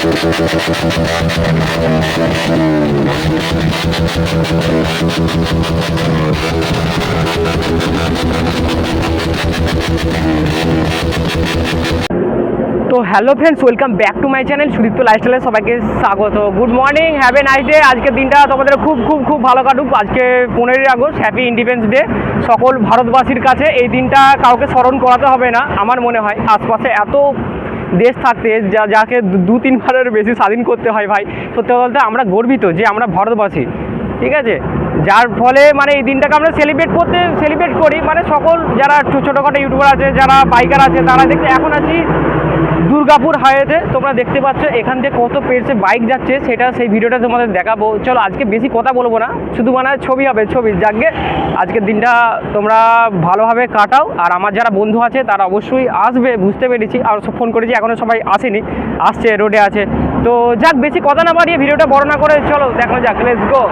তো hello friends, welcome back to my channel Sudipta লাইফস্টাইলে সবাইকে স্বাগত। Good morning, have a nice day. আজকের দিনটা তোমাদের খুব খুব খুব ভালো কাটুক। আজকে 15ই আগস্ট, হ্যাপি ইন্ডিপেন্ডেন্স ডে। সকল ভারতবাসীর কাছে এই দিনটা কাউকে স্মরণ করাতে হবে না আমার মনে হয়। আশপাশে এত দেশ থাকতে যাকে 2-3 বারের বেশি স্বাধীন করতে হয় ভাই, সত্যি বলতে আমরা গর্বিত যে আমরা ভারতবাসী, ঠিক আছে। যার ফলে মানে এই দিনটাকে আমরা সেলিব্রেট করি। মানে সকল যারা ছোটোখাটো ইউটিউবার আছে, যারা বাইকার আছে, তারা দেখতে এখন আছি দুর্গাপুর হাইওয়েতে। তোমরা দেখতে পাচ্ছ এখান থেকে কত পেটসে বাইক যাচ্ছে, সেই ভিডিওটা তোমাদের দেখাবো। চলো আজকে বেশি কথা বলবো না, শুধু মানে ছবি হবে, ছবি যাকে আজকের দিনটা তোমরা ভালোভাবে কাটাও। আর আমার যারা বন্ধু আছে তারা অবশ্যই আসবে, বুঝতে পেরেছি। আর ফোন করেছি, এখনও সবাই আসেনি, আসছে, রোডে আছে। তো যাক, বেশি কথা না বাড়িয়ে ভিডিওটা বড় না করে চলো দেখো যাক, লেটস গো।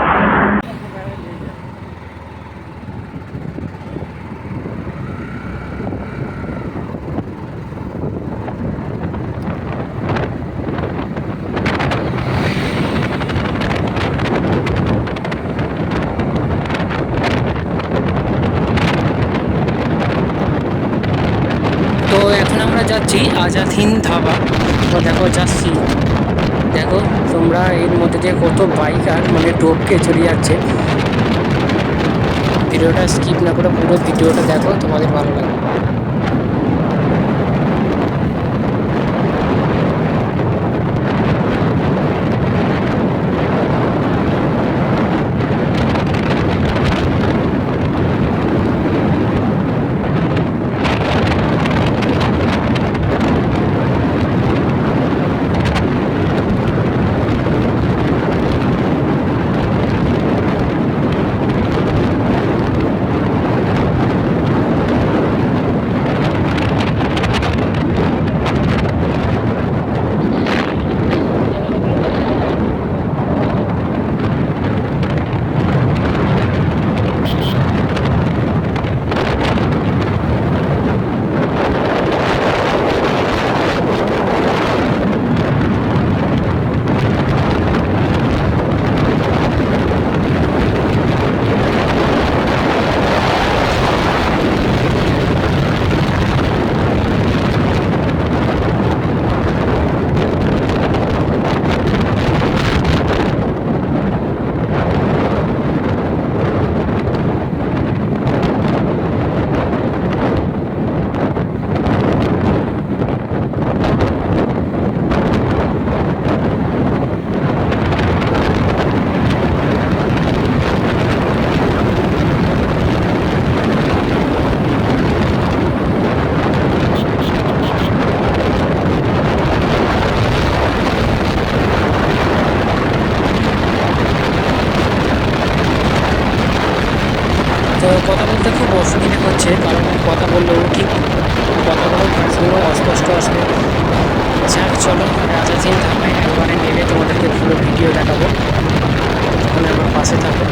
তো এখন আমরা যাচ্ছি আজাদ হিন্দ ধাবা। তো দেখো যাচ্ছি, দেখো তোমরা এর মধ্যে দিয়ে কত বাইকার মানে টোপকে চলে যাচ্ছে। ভিডিওটা স্কিপ না করে পুরো ভিডিওটা দেখো, তোমাদের ভালো লাগবে। তো কথা বলতে খুব অসুবিধা হচ্ছে, কারণ কথা বললেও ঠিক কথাগুলো ম্যাক্সিমাম অস্পষ্ট আসবে। যাক চলো, আজাদ হিন্দ ধাবায় একবারে নেমে তোমাদেরকে পুরো ভিডিও দেখাবো, তখন আমার পাশে থাকো।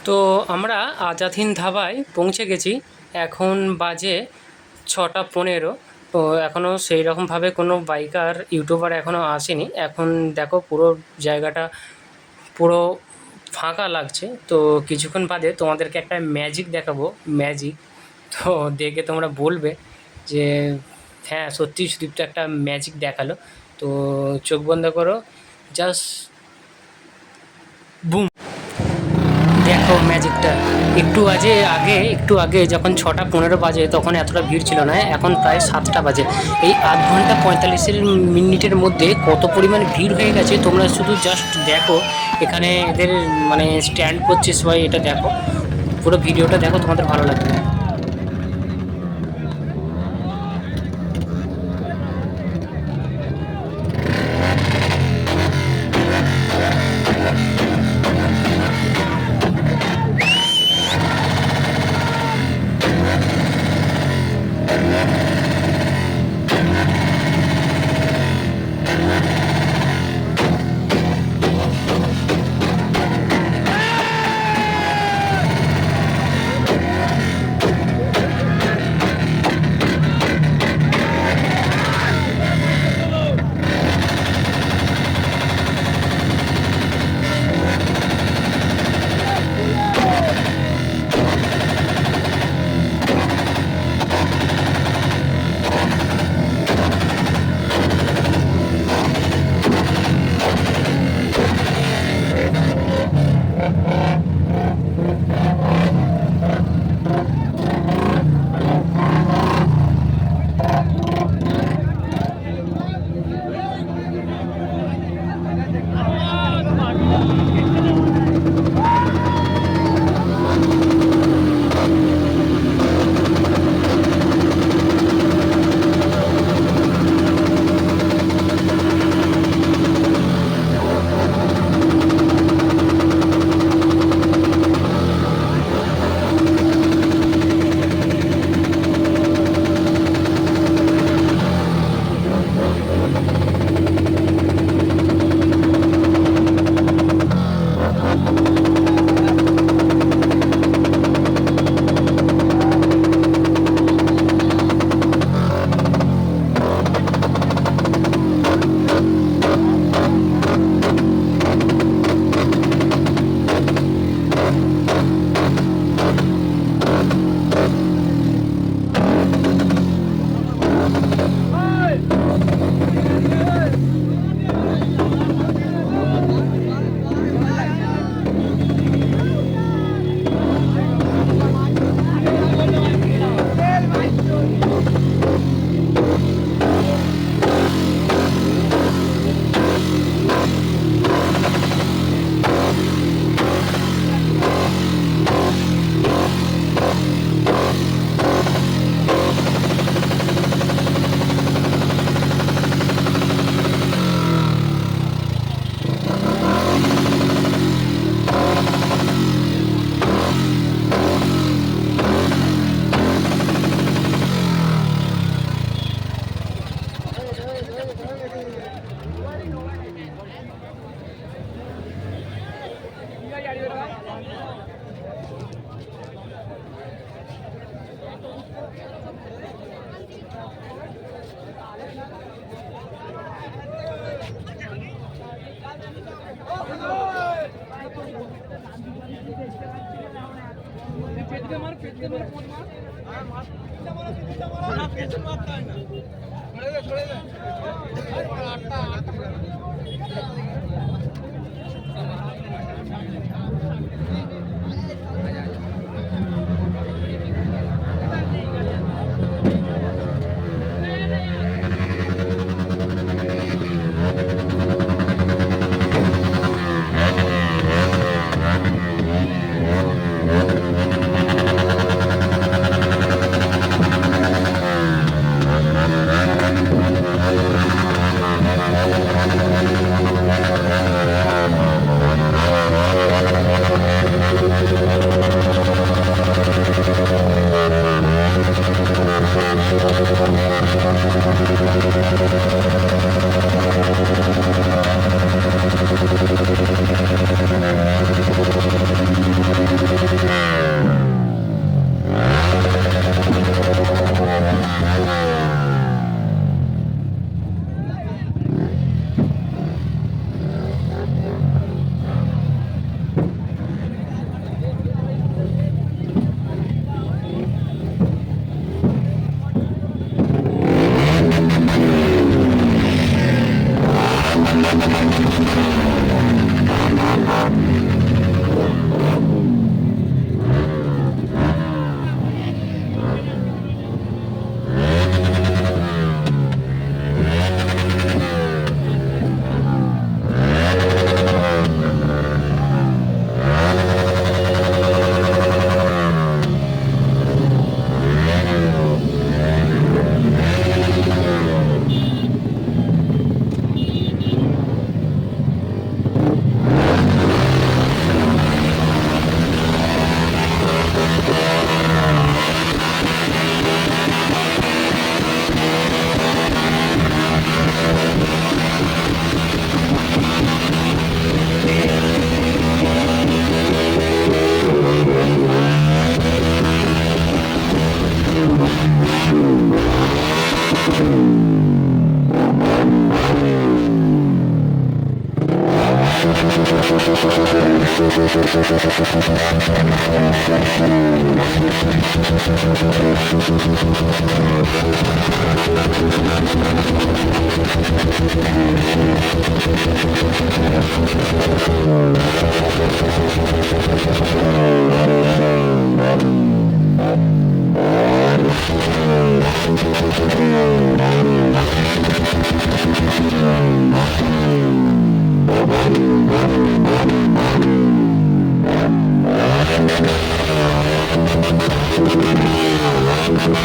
তো আমরা আজাদ হিন্দ ধাবায় পৌঁছে গেছি। এখন বাজে 6টা 15। তো এখনও সেই রকমভাবে কোনো বাইকার ইউটিউবার এখনও আসেনি। এখন দেখো পুরো জায়গাটা পুরো ফাঁকা লাগছে। তো কিছুক্ষণ বাদে তোমাদেরকে একটা ম্যাজিক দেখাবো, ম্যাজিক। তো দেখে তোমরা বলবে যে হ্যাঁ সত্যি সুদীপ্ত একটা ম্যাজিক দেখালো। তো চোখ বন্ধ করো, জাস্ট বুম, দেখো ম্যাজিকটা। একটু আগে যখন 6টা 15 বাজে তখন এতটা ভিড় ছিল না, এখন প্রায় 7টা বাজে। এই আধ ঘন্টা 45 মিনিটের মধ্যে কত পরিমাণ ভিড় হয়ে গেছে তোমরা শুধু জাস্ট দেখো। এখানে এদের মানে স্ট্যান্ড করছে সবাই, এটা দেখো, পুরো ভিডিওটা দেখো, তোমাদের ভালো লাগবে।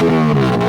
Thank you.